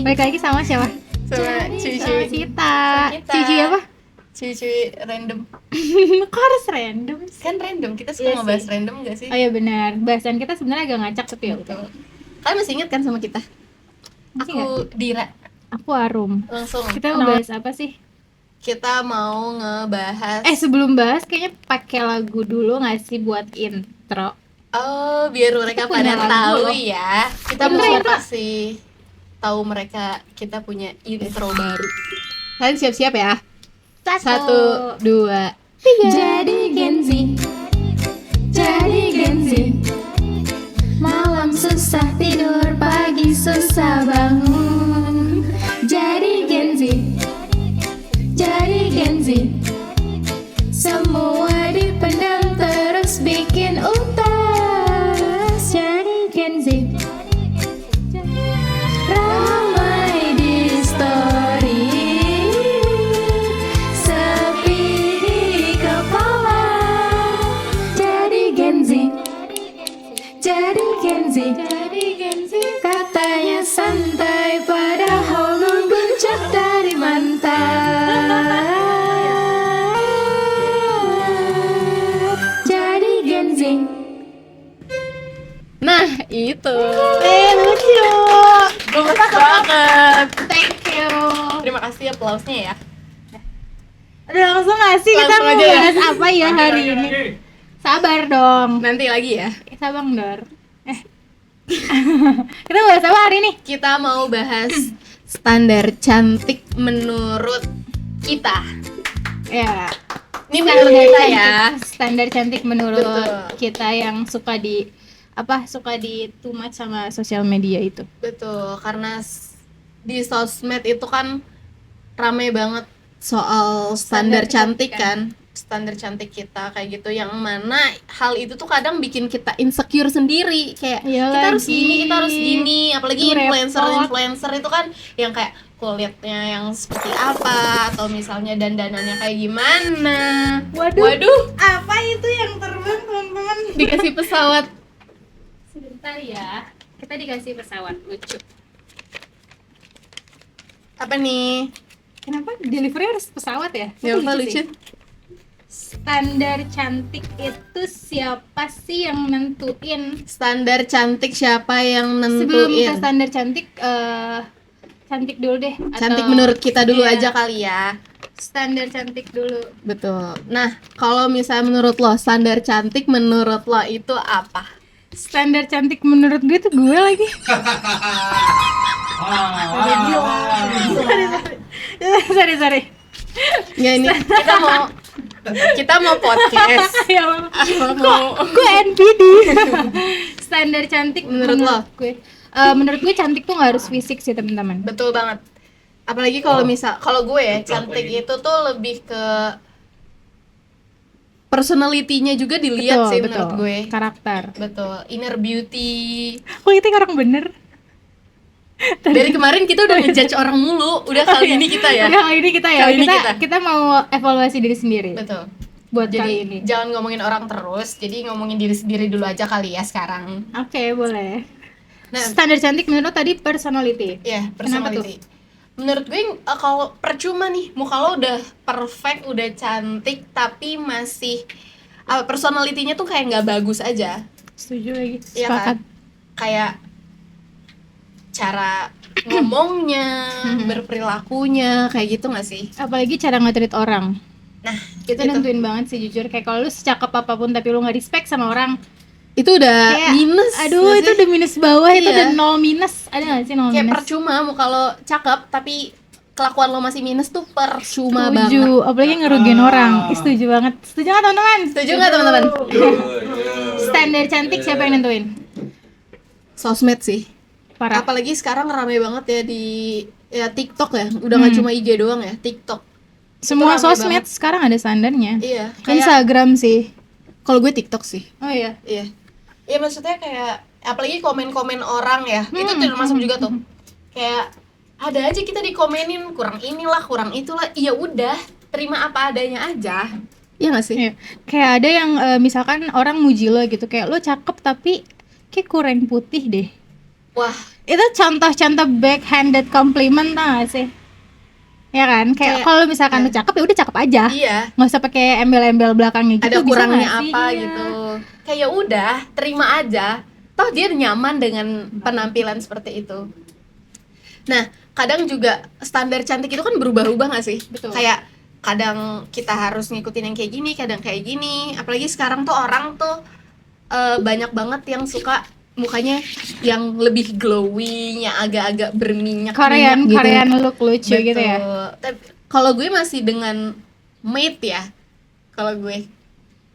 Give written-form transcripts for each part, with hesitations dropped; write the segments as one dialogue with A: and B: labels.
A: Balik lagi sama siapa?
B: Sama
A: Sama
B: cuy-cuy
A: Cita.
B: Kita.
A: Cici apa?
B: Cuy-cuy random.
A: Kok harus random sih?
B: Kan random, kita suka
A: Iya
B: ngebahas
A: sih.
B: random gak sih?
A: Oh iya benar. Bahasan kita sebenarnya agak ngacak tapi ya udah.
B: Betul. Kalian masih ingat kan sama kita?
A: Masih
B: Aku Dira.
A: Aku Arum.
B: Langsung
A: Kita mau bahas apa sih?
B: kita mau ngebahas
A: Sebelum bahas kayaknya pakai lagu dulu nggak sih buat intro?
B: oh, biar mereka
A: punya
B: pada
A: lagu
B: tahu
A: loh.
B: ya. Kita
A: Intro,
B: mau
A: intro.
B: kasih tahu mereka kita punya intro baru.
A: Kalian siap-siap ya? 1, 2, 3. Jadi Gen Z, jadi Gen Z. Malam susah tidur, pagi susah bangun. Jadi Gen Z, jadi Gen Z. Semua dipendam terus bikin utas. Jadi Gen Z, ramai di story, sepi di kepala. Jadi Gen Z, jadi Gen Z, katanya santai padahal membuncit dari mantan. Jadi Gen Z.
B: Nah, itu.
A: Lucu.
B: Gemes banget.
A: Thank you.
B: Terima kasih aplausnya ya.
A: Udah langsung gak sih kita
B: Langsung
A: mau
B: aja ya?
A: bahas apa ya hari ini? Sabar dong.
B: Nanti lagi ya.
A: Sabar Dor. Kita mau bahas apa hari ini?
B: Kita mau bahas standar cantik menurut kita.
A: Ya.
B: Ini menurut kita ya.
A: Standar cantik menurut
B: Betul.
A: kita yang suka di too much sama sosial media itu.
B: Betul, karena di sosmed itu kan rame banget soal standar cantik kan. Standar cantik kita kayak gitu, yang mana hal itu tuh kadang bikin kita insecure sendiri, kayak
A: Iya
B: kita harus
A: lagi.
B: gini, kita harus gini. Apalagi
A: Itu
B: influencer itu kan yang kayak kulitnya yang seperti apa, atau misalnya dandanannya kayak gimana. Waduh,
A: Apa itu yang terbang, teman-teman?
B: dikasih pesawat.
A: Sebentar ya. Kita dikasih pesawat lucu.
B: Apa nih?
A: Kenapa delivery harus pesawat ya?
B: Ya
A: Itu
B: apa
A: lucu sih.
B: lucu?
A: Standar cantik itu siapa sih yang nentuin?
B: Standar cantik siapa yang
A: Sebelum ke
B: nentuin?
A: standar cantik, cantik dulu deh.
B: Cantik
A: Atau-
B: menurut kita dulu
A: Iya,
B: aja kali ya.
A: Standar cantik dulu.
B: Betul. Nah, kalau misalnya menurut lo, standar cantik menurut lo itu apa?
A: Standar cantik menurut gue tuh gue lagi. Sorry.
B: Ya ini kita mau podcast.
A: Ya Allah.
B: Apa mau?
A: Gue NPD. Standar cantik
B: Menurut lo?
A: gue. Menurut gue cantik tuh nggak harus fisik sih teman-teman.
B: Betul banget. Apalagi kalau kalau gue ya, cantik itu tuh lebih ke personality-nya juga dilihat sih menurut gue.
A: Karakter.
B: Betul, inner beauty.
A: Oh itu orang bener.
B: Dari kemarin kita udah ngejudge orang mulu, udah kali ini kita ya.
A: Udah, kali ini kita ya.
B: Kali ini
A: Kita mau evaluasi diri sendiri.
B: Betul.
A: Buat
B: Jadi
A: kali ini.
B: jangan ngomongin orang terus, jadi ngomongin diri sendiri dulu aja kali ya sekarang.
A: Oke, boleh.
B: Nah,
A: Standar cantik menurut lo tadi personality.
B: ya,
A: Kenapa tuh?
B: personality. Menurut gue kalau percuma nih, muka lo udah perfect, udah cantik, tapi masih personality-nya tuh kayak nggak bagus aja.
A: Setuju lagi.
B: Iya
A: Sepakat.
B: kan? Kayak cara ngomongnya, berperilakunya, kayak gitu nggak sih?
A: Apalagi cara nge-treat orang.
B: Nah,
A: Itu nentuin banget sih jujur. Kayak kalau lu secakep apapun tapi lu nggak respect sama orang,
B: itu udah
A: kayak
B: minus.
A: aduh
B: nggak
A: itu
B: sih?
A: udah minus bawah, itu
B: Iya.
A: udah 0 minus. Ada nggak sih 0
B: Kayak
A: minus?
B: percuma mau kalau cakep tapi kelakuan lo masih minus tuh percuma banget.
A: Setuju, apalagi ngerugiin orang. Setuju banget. Setuju nggak teman-teman?
B: Setuju nggak teman-teman?
A: Standar cantik siapa yang nentuin?
B: Sosmed sih.
A: Parah.
B: Apalagi sekarang rame banget ya di TikTok ya. Udah nggak cuma IG doang ya, TikTok.
A: Semua
B: itu rame
A: sosmed sekarang ada standarnya.
B: Iya. Kayak
A: Instagram sih.
B: kalau gue TikTok sih.
A: Oh iya.
B: Iya. Iya maksudnya kayak apalagi komen-komen orang ya. Itu termasuk juga tuh. Kayak ada aja kita dikomenin kurang inilah, kurang itulah. Iya udah, terima apa adanya aja. Iya nggak sih?
A: Iya. Kayak ada yang misalkan orang muji lo gitu, kayak lo cakep tapi kayak kurang putih deh.
B: Wah,
A: Itu contoh-contoh backhanded compliment tau gak sih? Ya kan, kayak
B: Kayak-
A: kalau misalkan
B: ya.
A: lu cakep ya udah cakep aja,
B: iya,
A: nggak usah pakai embel-embel belakangnya gitu.
B: ada
A: bisa
B: kurangnya
A: nggak sih?
B: apa
A: Iya.
B: gitu. Kayak ya udah, terima aja. Toh dia nyaman dengan penampilan seperti itu. Nah, kadang juga standar cantik itu kan berubah-ubah gak sih?
A: Betul.
B: Kayak kadang kita harus ngikutin yang kayak gini, kadang kayak gini. Apalagi sekarang tuh orang tuh banyak banget yang suka mukanya yang lebih glowing, yang agak-agak berminyak
A: Korean
B: gitu.
A: Korean look lucu
B: Betul.
A: gitu ya.
B: Tapi kalau gue masih dengan matte ya. Kalau gue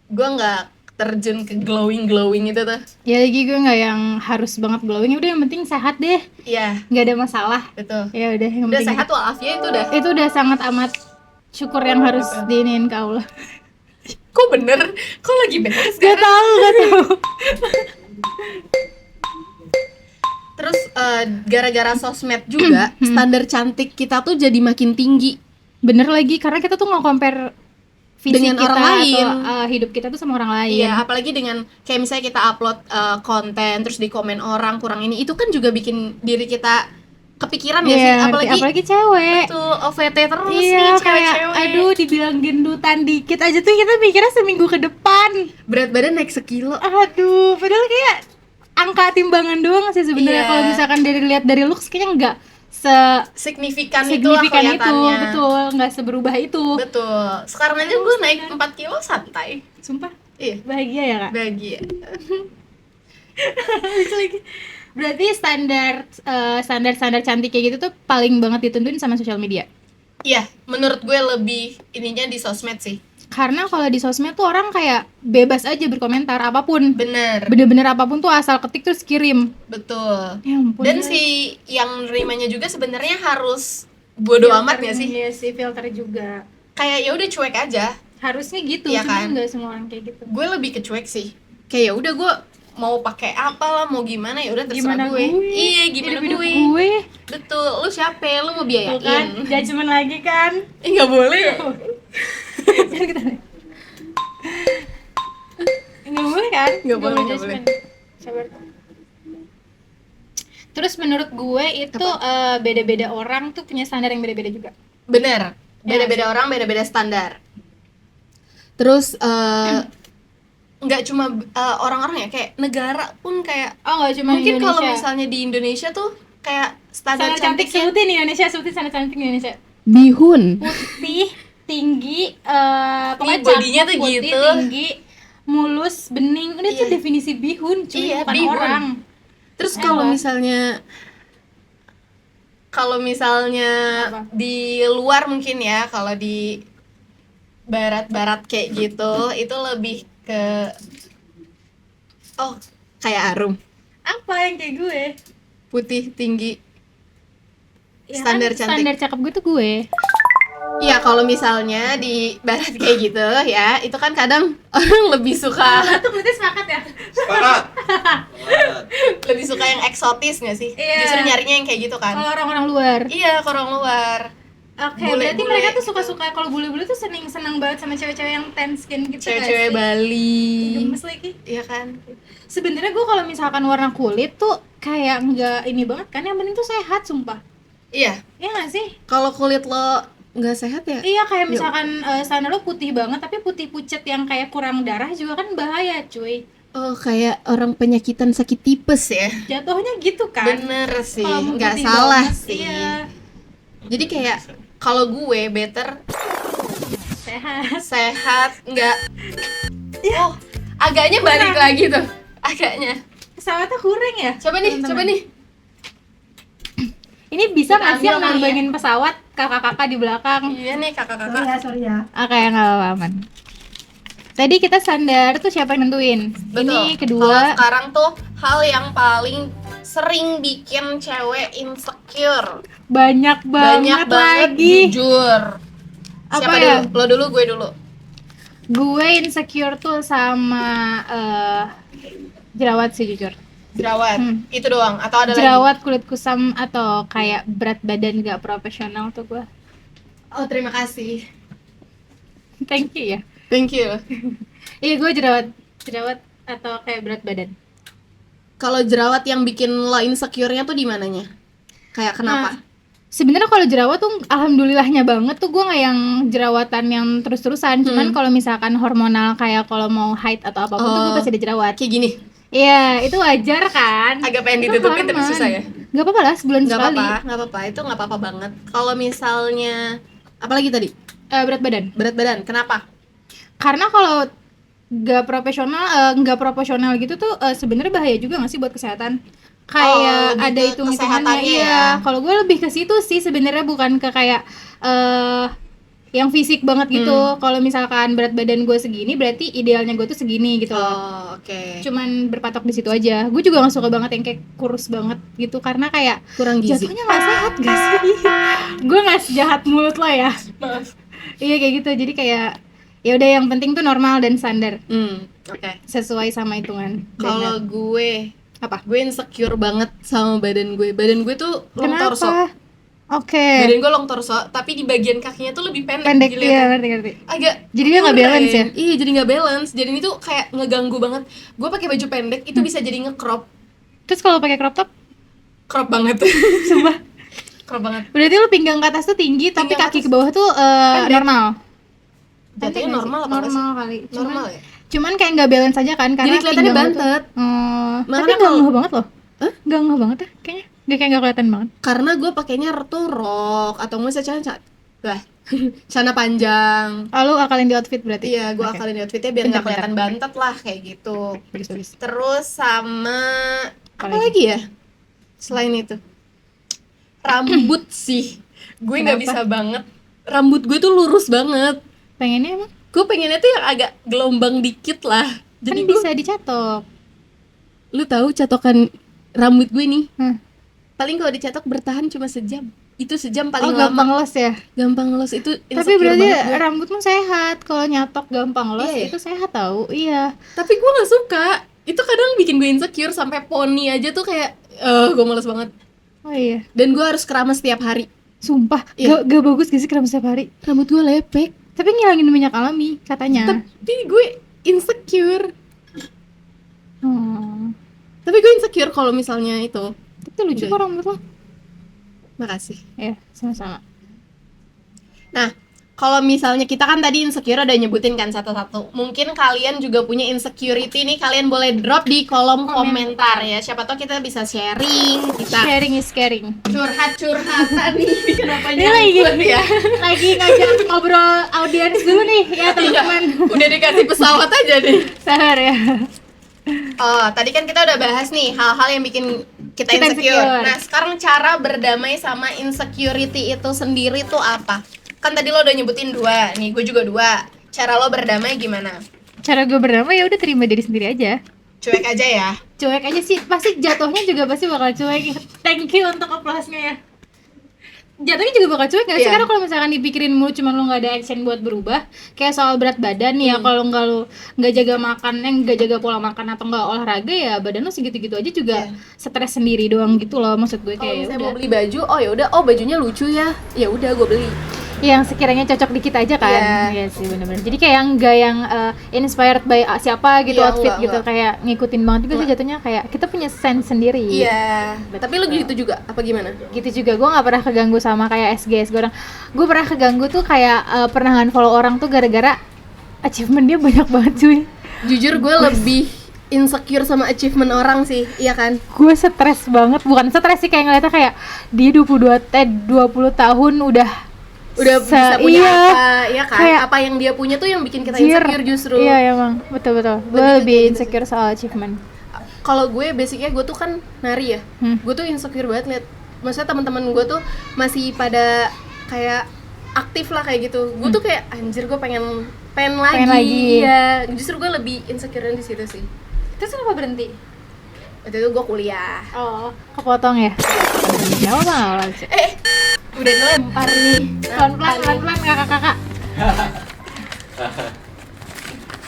B: nggak terjun ke glowing itu tuh.
A: Ya lagi gue nggak yang harus banget glowing, udah yang penting sehat deh,
B: Iya,
A: nggak ada masalah.
B: betul.
A: Ya udah yang
B: Udah
A: penting
B: sehat walafiat
A: itu udah sangat amat syukur yang harus diinin ke Allah.
B: Kok bener? Kok lagi bener
A: Gak
B: sekarang?
A: tahu.
B: Terus gara-gara sosmed juga standar cantik kita tuh jadi makin tinggi.
A: Bener lagi, karena kita tuh nge-compare fisik
B: Dengan
A: kita
B: orang lain.
A: atau hidup kita tuh sama orang lain.
B: Iya, apalagi dengan kayak misalnya kita upload konten terus di komen orang kurang ini, itu kan juga bikin diri kita kepikiran ya sih,
A: Iya, apalagi cewek.
B: tuh OVT terus
A: Iya,
B: nih
A: kayak
B: cewek-cewek.
A: aduh dibilang gendutan dikit aja tuh kita mikirnya seminggu ke depan.
B: Berat badan naik sekilo.
A: Aduh, padahal kayak angka timbangan doang sih sebenarnya.
B: Iya.
A: Kalau misalkan dilihat dari looks kayaknya enggak
B: Signifikan itulah
A: signifikan itu,
B: kelihatannya.
A: betul, nggak seberubah itu.
B: Betul. Sekarang aja gue naik 4 kilo santai.
A: Sumpah,
B: Iya,
A: bahagia ya kak.
B: bahagia.
A: Lucu lagi. Berarti standar cantik kayak gitu tuh paling banget ditentuin sama sosial media.
B: Iya, menurut gue lebih ininya di sosmed sih.
A: Karena kalau di sosmed tuh orang kayak bebas aja berkomentar apapun.
B: Bener,
A: Bener-bener apapun tuh asal ketik terus kirim.
B: betul.
A: Ya ampun.
B: Dan si yang nerimanya juga sebenarnya harus bodo amat ya sih.
A: Iya sih, filter juga.
B: Kayak ya udah cuek aja.
A: Harusnya gitu,
B: Iya
A: cuman
B: kan?
A: nggak semua orang kayak gitu.
B: Gue lebih ke cuek sih. Kayak ya udah gue mau pakai apa lah, mau gimana ya udah terserah
A: Gimana
B: gue.
A: gue?
B: Iya, gimana
A: Hidup-hidup
B: gue.
A: gue.
B: Betul. Lu siapa? Lu mau
A: Tuh
B: biayain?
A: kan, judgement lagi kan.
B: Nggak boleh.
A: Jangan kita nggak boleh kan?
B: Nggak boleh, nggak
A: judgement. Sabar. Terus menurut gue itu beda-beda orang tuh punya standar yang beda-beda juga.
B: Bener. Beda-beda orang, beda-beda standar. Terus nggak cuma orang-orang ya, kayak negara pun kayak
A: Oh nggak cuma
B: mungkin kalau
A: Indonesia.
B: misalnya di Indonesia tuh kayak standar
A: Standar cantik
B: cantiknya
A: sebutin Indonesia, sebutin standar cantik Indonesia.
B: bihun.
A: Putih, tinggi, pokoknya
B: Nih, bodinya
A: cakep,
B: tuh
A: putih,
B: gitu.
A: tinggi, mulus, bening. Ini tuh
B: Iya.
A: definisi bihun, cuy,
B: Iya,
A: bukan
B: bihun.
A: orang.
B: Terus
A: Emang.
B: kalau misalnya
A: Apa?
B: di luar mungkin ya, kalau di barat-barat kayak gitu itu lebih ke kayak Arum,
A: Apa yang kayak gue?
B: putih, tinggi.
A: Ya
B: Standar
A: kan,
B: cantik.
A: standar cakep gue tuh gue.
B: Iya, kalau misalnya di barat kayak gitu ya, itu kan kadang orang lebih suka
A: Tuh berarti sepakat ya?
C: Sepakat.
B: lebih suka yang eksotis nggak sih?
A: Iya.
B: Justru nyarinya yang kayak gitu kan?
A: Kalau orang-orang luar.
B: Iya, ke orang luar.
A: Oke,
B: Bule-bule
A: berarti mereka tuh
B: gitu.
A: suka-suka kalau bule-bule tuh senang banget sama cewek-cewek yang tan skin gitu nggak
B: Cewek-cewek
A: sih?
B: Bali.
A: Gemes lagi.
B: Iya kan?
A: Sebenarnya gue kalau misalkan warna kulit tuh kayak nggak ini banget kan, yang penting tuh sehat, sumpah.
B: Iya.
A: Iya nggak sih?
B: Kalau kulit lo nggak sehat ya?
A: Iya, kayak
B: Yuk.
A: misalkan standar lo putih banget tapi putih pucet yang kayak kurang darah juga kan bahaya, cuy.
B: Oh, kayak orang penyakitan sakit tipes ya?
A: Jatuhnya gitu kan.
B: Bener sih,
A: Kalau mau
B: nggak
A: putih
B: salah
A: banget,
B: sih.
A: Iya.
B: Jadi kayak kalau gue better
A: Sehat.
B: sehat, nggak. Oh, agaknya balik lagi tuh, agaknya.
A: Pesawatnya kurang ya?
B: Coba nih,
A: Teman-teman.
B: coba nih.
A: Ini bisa
B: Kita
A: nggak sih
B: ambil kali ya.
A: nerbangin pesawat kakak-kakak di belakang?
B: Iya nih kakak-kakak.
D: Sorry ya.
A: Oke, nggak apa-apa, aman. Tadi kita standar tuh siapa yang nentuin? Ini
B: Kalau
A: kedua.
B: sekarang tuh hal yang paling sering bikin cewek insecure.
A: Banyak banget
B: Banyak banget,
A: lagi.
B: jujur.
A: Apa
B: Siapa
A: ya?
B: dulu? Lo dulu, gue dulu.
A: Gue insecure tuh sama jerawat sih jujur.
B: Jerawat.
A: Hmm.
B: Itu doang atau ada lagi?
A: Jerawat, kulit kusam, atau kayak berat badan gak profesional tuh gue.
B: Oh, terima kasih.
A: Thank you ya.
B: Thank you.
A: Iya, gue jerawat atau kayak berat badan.
B: Kalau jerawat yang bikin lo insecure-nya tuh di mananya? Kayak kenapa?
A: Sebenarnya kalau jerawat tuh alhamdulillahnya banget tuh gue nggak yang jerawatan yang terus-terusan. Cuman kalau misalkan hormonal kayak kalau mau haid atau apapun tuh gue pasti ada jerawat.
B: Kayak gini.
A: Iya, itu wajar kan.
B: Agak pengen
A: Itu
B: ditutupin tapi
A: hormon.
B: susah ya.
A: Gak apa-apa lah, sebulan
B: Nggak
A: sekali.
B: apa-apa, itu nggak apa-apa banget. Kalau misalnya, apalagi tadi?
A: Berat badan.
B: Berat badan, kenapa?
A: Karena kalau nggak proporsional gitu tuh sebenarnya bahaya juga nggak sih buat kesehatan? Kayak
B: lebih
A: ada
B: ke
A: hitung-hitungannya.
B: kesehatannya
A: Iya,
B: ya.
A: kalau gue lebih ke situ sih sebenarnya, bukan ke kayak yang fisik banget gitu. Kalau misalkan berat badan gue segini, berarti idealnya gue tuh segini gitu loh.
B: Oh, oke.
A: Cuman berpatok di situ aja. Gue juga nggak suka banget yang kayak kurus banget gitu, karena kayak
B: Kurang gizi.
A: jatuhnya nggak sehat gak sih? Gue nggak sejahat mulut lo ya.
B: Maaf.
A: Iya kayak gitu. Jadi kayak ya udah, yang penting tuh normal dan standar,
B: Oke.
A: sesuai sama hitungan.
B: Kalau
A: Dan-
B: gue,
A: apa?
B: gue insecure banget sama badan gue. Badan gue tuh long torso.
A: Kenapa? Oke.
B: Badan gue long torso, tapi di bagian kakinya tuh lebih pendek.
A: Pendek
B: dilihat.
A: ya, ngerti.
B: Agak
A: Jadi dia nggak
B: kurang.
A: balance ya?
B: Iya, jadi nggak balance. Jadi ini tuh kayak ngeganggu banget. Gue pakai baju pendek itu bisa jadi nge-crop.
A: Terus kalau pakai crop top,
B: Crop banget.
A: sumpah.
B: Crop banget.
A: Berarti lu pinggang ke atas tuh tinggi, tapi
B: Pinggang
A: kaki
B: atas
A: ke bawah tuh
B: pendek.
A: normal.
B: Jatuhnya
A: Pendek nggak sih?
B: normal apa nggak sih?
A: Normal kali.
B: Normal ya?
A: Cuman kayak nggak balance aja kan, karena
B: Jadi kelihatannya
A: pinggang lu tuh-
B: bantet.
A: tapi
B: Makanya
A: nggak
B: kalau-
A: ngeh banget loh. Nggak ngeh banget ya, kayaknya. Dia kayak nggak kelihatan banget.
B: Karena gue pakainya tuh rok atau nggak celana panjang.
A: Lalu akalin di outfit berarti?
B: Iya, gue
A: Oke.
B: akalin di outfitnya biar nggak kelihatan bantet lah kayak gitu.
A: Bagus.
B: Terus sama apa
A: Apalagi?
B: lagi ya? Selain itu, rambut sih. Gue nggak
A: Kenapa?
B: bisa banget. Rambut gue tuh lurus banget.
A: Pengennya emang?
B: Gue pengennya tuh yang agak gelombang dikit lah. Jadi
A: Kan
B: gue,
A: bisa dicatok.
B: lu tahu catokan rambut gue nih? Paling kalau dicatok bertahan cuma sejam. Itu sejam paling
A: gampang
B: lama.
A: los ya.
B: Gampang los itu
A: Tapi
B: insecure
A: berarti
B: banget gue.
A: rambutmu sehat. Kalau nyatok gampang los
B: Iya ya?
A: itu sehat tahu. Iya.
B: Tapi gue nggak suka. Itu kadang bikin gue insecure sampai poni aja tuh kayak gue males banget.
A: Oh iya.
B: Dan gue harus keramas setiap hari.
A: Sumpah,
B: Iya.
A: gak bagus gak sih keramas setiap hari.
B: Rambut gue lepek.
A: Tapi ngilangin minyak alami katanya.
B: Tapi gue insecure.
A: Hmm.
B: Tapi gue insecure kalau misalnya itu.
A: Itu lucu
B: Enggak.
A: kok rambut lo.
B: Makasih.
A: Ya, sama-sama.
B: Nah, kalau misalnya kita kan tadi insecure udah nyebutin kan satu-satu. Mungkin kalian juga punya insecurity nih, kalian boleh drop di kolom komentar ya. Siapa tahu kita bisa sharing, kita
A: Sharing is caring.
B: curhat-curhatan nih. Kenapa
A: Ini lagi
B: nyangkut ya?
A: lagi ngajak ngobrol audiens dulu nih ya teman-teman.
B: Udah dikasih pesawat aja nih.
A: Sabar ya.
B: Oh, tadi kan kita udah bahas nih hal-hal yang bikin kita
A: Kita
B: insecure.
A: insecure.
B: Nah, sekarang cara berdamai sama insecurity itu sendiri tuh apa? Kan tadi lo udah nyebutin 2, nih gue juga 2. Cara lo berdamai gimana?
A: Cara gue berdamai ya udah terima diri sendiri aja.
B: Cuek aja ya.
A: Cuek aja sih, pasti jatuhnya juga pasti bakal cuek. Thank you untuk applause-nya ya. Jatuhnya juga bakal cuek gak sih?
B: Iya.
A: Karena kalau misalkan dipikirin mulu cuman lo gak ada action buat berubah, kayak soal berat badan ya, kalau nggak lo nggak jaga makan, nggak jaga pola makan atau nggak olahraga ya badan lo segitu-gitu aja juga stres sendiri doang gitu loh. Maksud gue
B: Kalau
A: kayak
B: misalnya
A: udah.
B: mau beli baju, oh ya udah, oh bajunya lucu ya. Ya udah gue beli.
A: Yang sekiranya cocok di kita aja kan.
B: Iya.
A: Iya sih benar-benar. Jadi kayak yang enggak yang inspired by siapa gitu
B: Iya,
A: outfit
B: enggak,
A: gitu, kayak ngikutin banget juga sih jatuhnya, kayak kita punya sense sendiri.
B: Iya. Tapi lo gitu juga apa gimana?
A: Gitu juga, gue nggak pernah keganggu sama kayak SG orang. Gue pernah keganggu tuh kayak pernah unfollow orang tuh gara-gara achievement dia banyak banget cuy.
B: Jujur gue lebih insecure sama achievement orang sih, iya kan?
A: Gue stres banget, bukan stres sih, kayak ngeliatnya kayak dia 20 tahun udah
B: Bisa punya
A: iya,
B: apa, ya kan?
A: kayak-
B: Apa yang dia punya tuh yang bikin kita
A: Jir.
B: insecure justru.
A: Iya emang, betul-betul. Gue
B: Lebih
A: lebih
B: kayak gitu
A: insecure soal achievement.
B: Kalau gue basicnya gue tuh kan nari ya. Gue tuh insecure banget liat, maksudnya teman-teman gue tuh masih pada kayak aktif lah kayak gitu. Gue tuh kayak anjir, gue pengen lagi. Iya, justru gue lebih insecure di situ sih.
A: Terus kenapa berhenti?
B: Waktu itu gue kuliah.
A: Oh, kepotong ya? Jauh banget.
B: Udah dilempar nih.
A: Pelan-pelan kakak-kakak.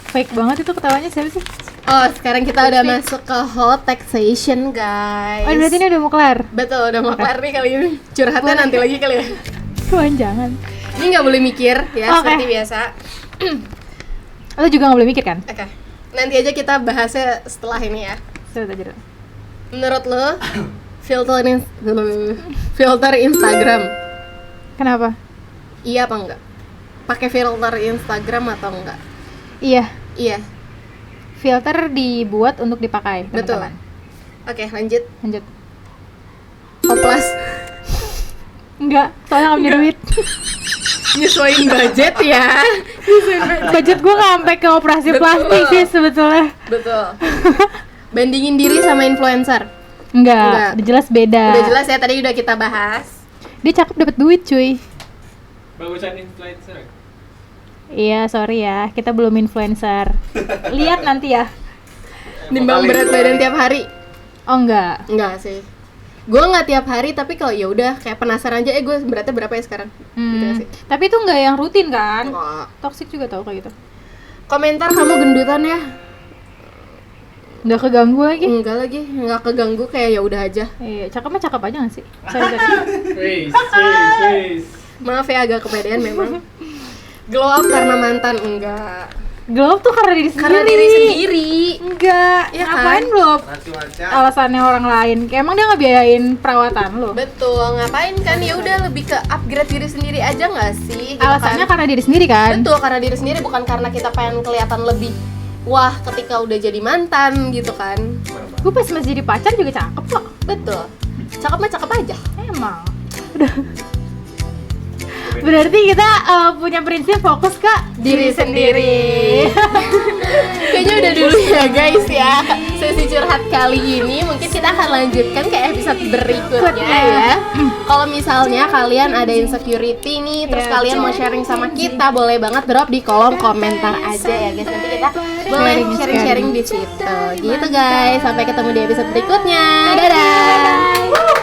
A: Fake banget itu ketawanya, siapa sih?
B: Oh, sekarang kita udah masuk ke hot taxation, guys.
A: Oh, berarti ini udah mau kelar.
B: Betul, udah mau kelar nih kali ini. Curhatnya nanti lagi kali ya.
A: Kepanjangan.
B: Ini nggak boleh mikir ya,
A: Oke.
B: seperti biasa.
A: Lo juga gak boleh mikir kan?
B: Oke. Nanti aja kita bahasnya setelah ini ya.
A: Sebentar aja dulu.
B: Menurut lo filter Instagram
A: Kenapa?
B: iya apa enggak? Pakai filter Instagram atau enggak?
A: Iya,
B: Iya.
A: filter dibuat untuk dipakai,
B: Betul.
A: teman-teman.
B: Oke, lanjut.
A: Lanjut.
B: Oplas.
A: Enggak, soalnya nggak punya duit.
B: Nyesuaiin budget ya.
A: Budget gue nggak sampai ke operasi
B: Betul.
A: plastik sih sebetulnya.
B: Betul. Bandingin diri sama influencer.
A: Enggak, udah jelas beda.
B: Udah jelas ya, tadi udah kita bahas.
A: Dia cakep dapat duit, cuy.
C: Bagusan influencer.
A: Iya, sorry ya, kita belum influencer. Lihat nanti ya.
B: Nimbang berat badan tiap hari.
A: Oh enggak.
B: Enggak sih. Gue nggak tiap hari, tapi kalau ya udah kayak penasaran aja, gue beratnya berapa ya sekarang? Gitu gak sih?
A: Tapi itu enggak yang rutin kan?
B: Enggak.
A: Toxic juga tau kayak gitu.
B: Komentar kamu gendutan ya?
A: Enggak keganggu lagi.
B: Enggak lagi, nggak keganggu, kayak ya udah aja.
A: Iya, cakep mah cakep aja gak sih? Sorry.
C: Wis, wis, wis.
B: Maaf ya, agak kepedean memang. Glow up karena mantan enggak.
A: Glow up tuh karena diri sendiri.
B: Karena diri sendiri.
A: Enggak,
B: Ya kan?
A: ngapain glow up?
C: Racu-raca.
A: Alasannya orang lain. Kayak emang dia nggak biayain perawatan lo?
B: Betul, ngapain kan, ya udah lebih ke upgrade diri sendiri aja nggak sih? Gitu
A: Alasannya
B: kan?
A: karena diri sendiri kan?
B: Betul, karena diri sendiri, bukan karena kita pengen kelihatan lebih wah ketika udah jadi mantan gitu kan.
A: Gue pas masih jadi pacar juga cakep kok.
B: Betul. Cakep mah cakep aja.
A: Emang. Udah. Berarti kita punya prinsip fokus ke
B: Diri sendiri. Kayaknya udah dulu ya guys ya. Sesi curhat kali ini, mungkin kita akan lanjutkan ke episode berikutnya ya. Kalau misalnya kalian ada insecurity nih, terus
A: Ya,
B: kalian mau sharing sama kita, boleh banget drop di kolom komentar aja ya guys. Nanti kita boleh sharing-sharing di situ. Gitu guys. Sampai ketemu di episode berikutnya. Dadah.